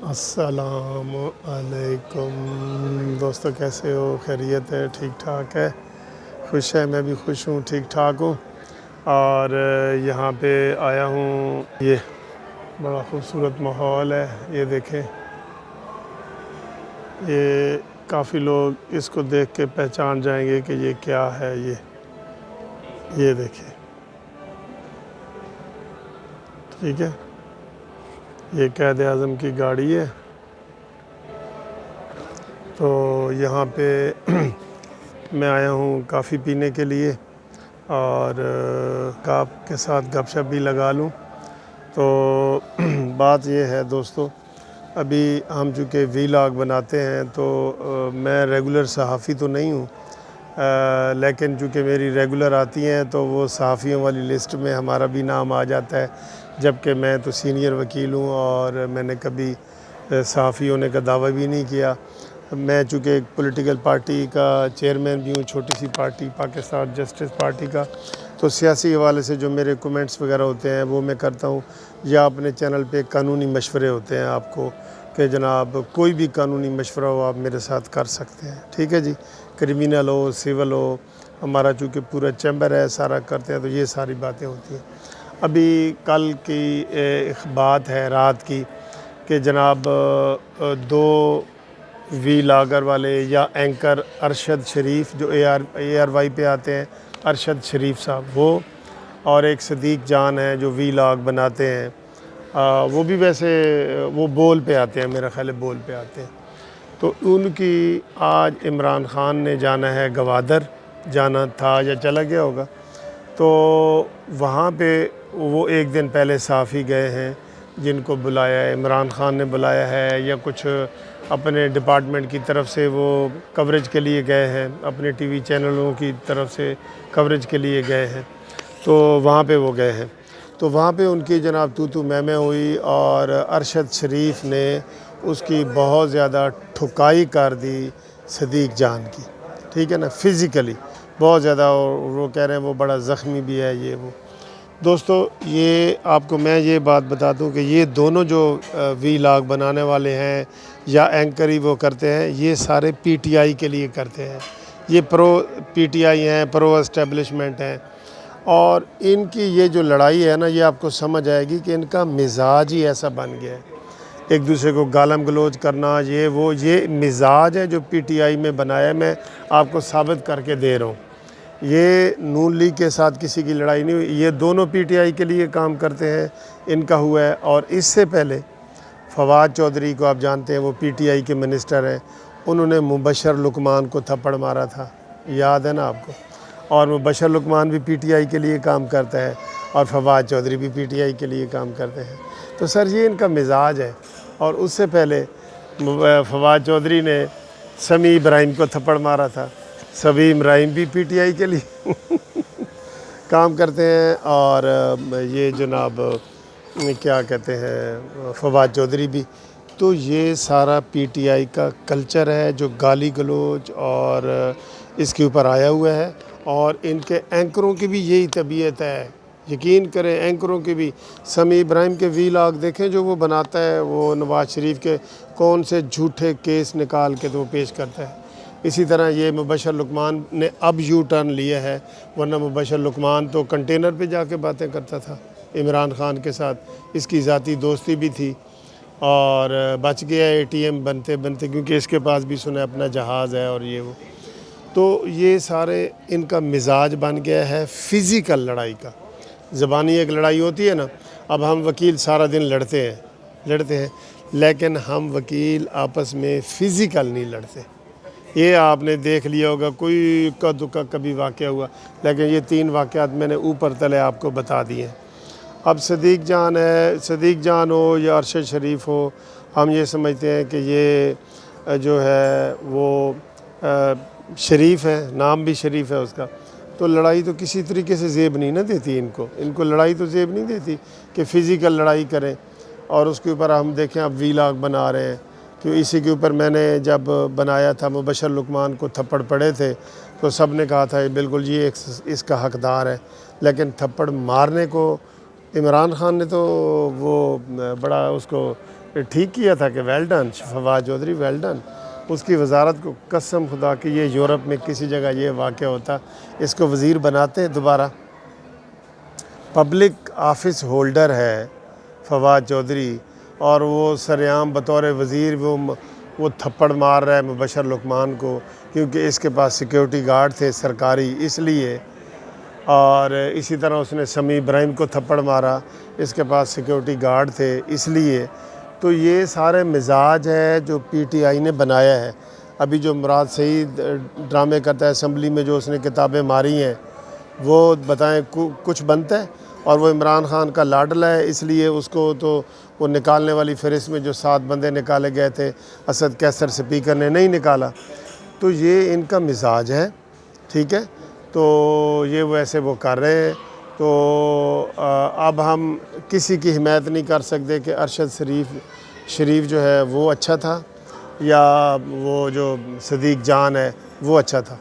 السلام علیکم دوستو، کیسے ہو؟ خیریت ہے؟ ٹھیک ٹھاک ہے؟ خوش ہے؟ میں بھی خوش ہوں، ٹھیک ٹھاک ہوں۔ اور یہاں پہ آیا ہوں، یہ بڑا خوبصورت ماحول ہے، یہ دیکھیں، یہ کافی لوگ اس کو دیکھ کے پہچان جائیں گے کہ یہ کیا ہے۔ یہ دیکھیں، ٹھیک ہے، یہ قائد اعظم کی گاڑی ہے۔ تو یہاں پہ میں آیا ہوں کافی پینے کے لیے اور آپ کے ساتھ گپ شپ بھی لگا لوں۔ تو بات یہ ہے دوستو، ابھی ہم چونکہ ویلاگ بناتے ہیں تو میں ریگولر صحافی تو نہیں ہوں، لیکن چونکہ میری ریگولر آتی ہیں تو وہ صحافیوں والی لسٹ میں ہمارا بھی نام آ جاتا ہے، جبکہ میں تو سینئر وکیل ہوں اور میں نے کبھی صحافی ہونے کا دعویٰ بھی نہیں کیا۔ میں چونکہ ایک پولیٹیکل پارٹی کا چیئرمین بھی ہوں، چھوٹی سی پارٹی پاکستان جسٹس پارٹی کا، تو سیاسی حوالے سے جو میرے کومنٹس وغیرہ ہوتے ہیں وہ میں کرتا ہوں، یا اپنے چینل پہ قانونی مشورے ہوتے ہیں آپ کو کہ جناب کوئی بھی قانونی مشورہ ہو آپ میرے ساتھ کر سکتے ہیں، ٹھیک ہے جی، کرمینل ہو، سول ہو، ہمارا چونکہ پورا چیمبر ہے، سارا کرتے ہیں، تو یہ ساری باتیں ہوتی ہیں۔ ابھی کل کی ایک بات ہے رات کی کہ جناب دو وی لاگر والے یا اینکر ارشد شریف جو اے آر وائی پہ آتے ہیں، ارشد شریف صاحب وہ، اور ایک صدیق جان ہیں جو وی لاگ بناتے ہیں، وہ بھی ویسے وہ بول پہ آتے ہیں، میرا خیال ہے بول پہ آتے ہیں۔ تو ان کی آج عمران خان نے جانا ہے گوادر، جانا تھا یا چلا گیا ہوگا، تو وہاں پہ وہ ایک دن پہلے صحافی گئے ہیں جن کو بلایا ہے، عمران خان نے بلایا ہے یا کچھ اپنے ڈپارٹمنٹ کی طرف سے وہ کوریج کے لیے گئے ہیں، اپنے ٹی وی چینلوں کی طرف سے کوریج کے لیے گئے ہیں، تو وہاں پہ وہ گئے ہیں۔ تو وہاں پہ ان کی جناب تو میں ہوئی اور ارشد شریف نے اس کی بہت زیادہ ٹھکائی کر دی صدیق جان کی، ٹھیک ہے نا، فزیکلی بہت زیادہ، اور وہ کہہ رہے ہیں وہ بڑا زخمی بھی ہے یہ وہ۔ دوستو یہ آپ کو میں یہ بات بتا دوں کہ یہ دونوں جو وی لاگ بنانے والے ہیں یا اینکری وہ کرتے ہیں، یہ سارے پی ٹی آئی کے لیے کرتے ہیں، یہ پرو پی ٹی آئی ہیں، پرو اسٹیبلشمنٹ ہیں، اور ان کی یہ جو لڑائی ہے نا، یہ آپ کو سمجھ آئے گی کہ ان کا مزاج ہی ایسا بن گیا ہے، ایک دوسرے کو گالم گلوچ کرنا، یہ مزاج ہے جو پی ٹی آئی میں بنایا ہے، میں آپ کو ثابت کر کے دے رہا ہوں۔ یہ نون لیگ کے ساتھ کسی کی لڑائی نہیں ہوئی، یہ دونوں پی ٹی آئی کے لیے کام کرتے ہیں، ان کا ہوا ہے۔ اور اس سے پہلے فواد چودھری کو آپ جانتے ہیں، وہ پی ٹی آئی کے منسٹر ہیں، انہوں نے مبشر لقمان کو تھپڑ مارا تھا، یاد ہے نا آپ کو، اور مبشر لقمان بھی پی ٹی آئی کے لیے کام کرتا ہے اور فواد چودھری بھی پی ٹی آئی کے لیے کام کرتے ہیں، تو سر یہ ان کا مزاج ہے۔ اور اس سے پہلے فواد چودھری نے سمیع ابراہیم کو تھپڑ مارا تھا، سمیع ابراہیم بھی پی ٹی آئی کے لیے کام کرتے ہیں، اور یہ جناب کیا کہتے ہیں فواد چودھری بھی۔ تو یہ سارا پی ٹی آئی کا کلچر ہے جو گالی گلوچ اور اس کے اوپر آیا ہوا ہے، اور ان کے اینکروں کی بھی یہی طبیعت ہے، یقین کریں اینکروں کی بھی۔ سمیع ابراہیم کے وی لاگ دیکھیں جو وہ بناتا ہے، وہ نواز شریف کے کون سے جھوٹے کیس نکال کے تو وہ پیش کرتا ہے۔ اسی طرح یہ مبشر لقمان نے اب یو ٹرن لیا ہے، ورنہ مبشر لقمان تو کنٹینر پہ جا کے باتیں کرتا تھا عمران خان کے ساتھ، اس کی ذاتی دوستی بھی تھی، اور بچ گیا اے ٹی ایم بنتے بنتے، کیونکہ اس کے پاس بھی سنا اپنا جہاز ہے اور یہ وہ۔ تو یہ سارے ان کا مزاج بن گیا ہے فزیکل لڑائی کا۔ زبانی ایک لڑائی ہوتی ہے نا، اب ہم وکیل سارا دن لڑتے ہیں، لیکن ہم وکیل آپس میں فزیکل نہیں لڑتے۔ یہ آپ نے دیکھ لیا ہوگا، کوئی اکا دکا کبھی واقعہ ہوا، لیکن یہ 3 واقعات میں نے اوپر تلے آپ کو بتا دیے ہیں۔ اب صدیق جان ہو یا ارشد شریف ہو، ہم یہ سمجھتے ہیں کہ یہ جو ہے وہ شریف ہے، نام بھی شریف ہے اس کا، تو لڑائی تو کسی طریقے سے زیب نہیں نہ دیتی ان کو لڑائی تو زیب نہیں دیتی کہ فزیکل لڑائی کریں۔ اور اس کے اوپر ہم دیکھیں اب وی لاگ بنا رہے ہیں، کہ اسی کے اوپر میں نے جب بنایا تھا مبشر لقمان کو تھپڑ پڑے تھے تو سب نے کہا تھا بالکل یہ اس کا حقدار ہے، لیکن تھپڑ مارنے کو عمران خان نے تو وہ بڑا اس کو ٹھیک کیا تھا کہ well done Fawad Chaudhry well done. اس کی وزارت کو قسم خدا کہ یہ یورپ میں کسی جگہ یہ واقعہ ہوتا اس کو وزیر بناتے دوبارہ. پبلک آفس ہولڈر ہے فواد چودھری اور وہ سرعام بطور وزیر وہ تھپڑ مار رہا ہے مبشر لقمان کو کیونکہ اس کے پاس سیکیورٹی گارڈ تھے سرکاری اس لیے. اور اسی طرح اس نے سمیع ابراہیم کو تھپڑ مارا، اس کے پاس سیکیورٹی گارڈ تھے اس لیے. تو یہ سارے مزاج ہے جو پی ٹی آئی نے بنایا ہے. ابھی جو مراد سعید ڈرامے کرتا ہے اسمبلی میں جو اس نے کتابیں ماری ہیں وہ بتائیں کچھ بنتا ہے. اور وہ عمران خان کا لاڈلا ہے اس لیے اس کو تو وہ نکالنے والی فہرست میں جو 7 بندے نکالے گئے تھے اسد کیسر اسپیکر نے نہیں نکالا. تو یہ ان کا مزاج ہے، ٹھیک ہے. تو یہ ویسے وہ کر رہے ہیں. تو اب ہم کسی کی حمایت نہیں کر سکتے کہ ارشد شریف جو ہے وہ اچھا تھا یا وہ جو صدیق جان ہے وہ اچھا تھا.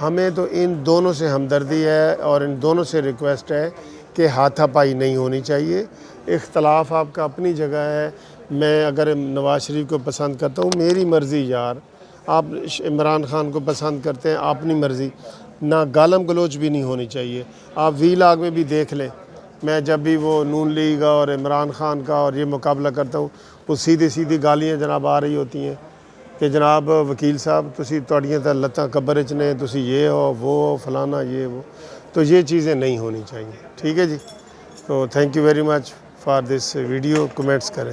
ہمیں تو ان دونوں سے ہمدردی ہے اور ان دونوں سے ریکویسٹ ہے کہ ہاتھا پائی نہیں ہونی چاہیے. اختلاف آپ کا اپنی جگہ ہے. میں اگر نواز شریف کو پسند کرتا ہوں میری مرضی یار، آپ عمران خان کو پسند کرتے ہیں اپنی مرضی. نہ گالم گلوچ بھی نہیں ہونی چاہیے. آپ وی لاگ میں بھی دیکھ لیں، میں جب بھی وہ نون لیگ اور عمران خان کا اور یہ مقابلہ کرتا ہوں وہ سیدھی گالیاں جناب آ رہی ہوتی ہیں کہ جناب وکیل صاحب تسی توڑیاں تا لتاں قبر وچ نے، تسی یہ ہو وہ ہو فلانا یہ وہ. تو یہ چیزیں نہیں ہونی چاہیے، ٹھیک ہے جی. تو thank you very much for this video. Comments کریں.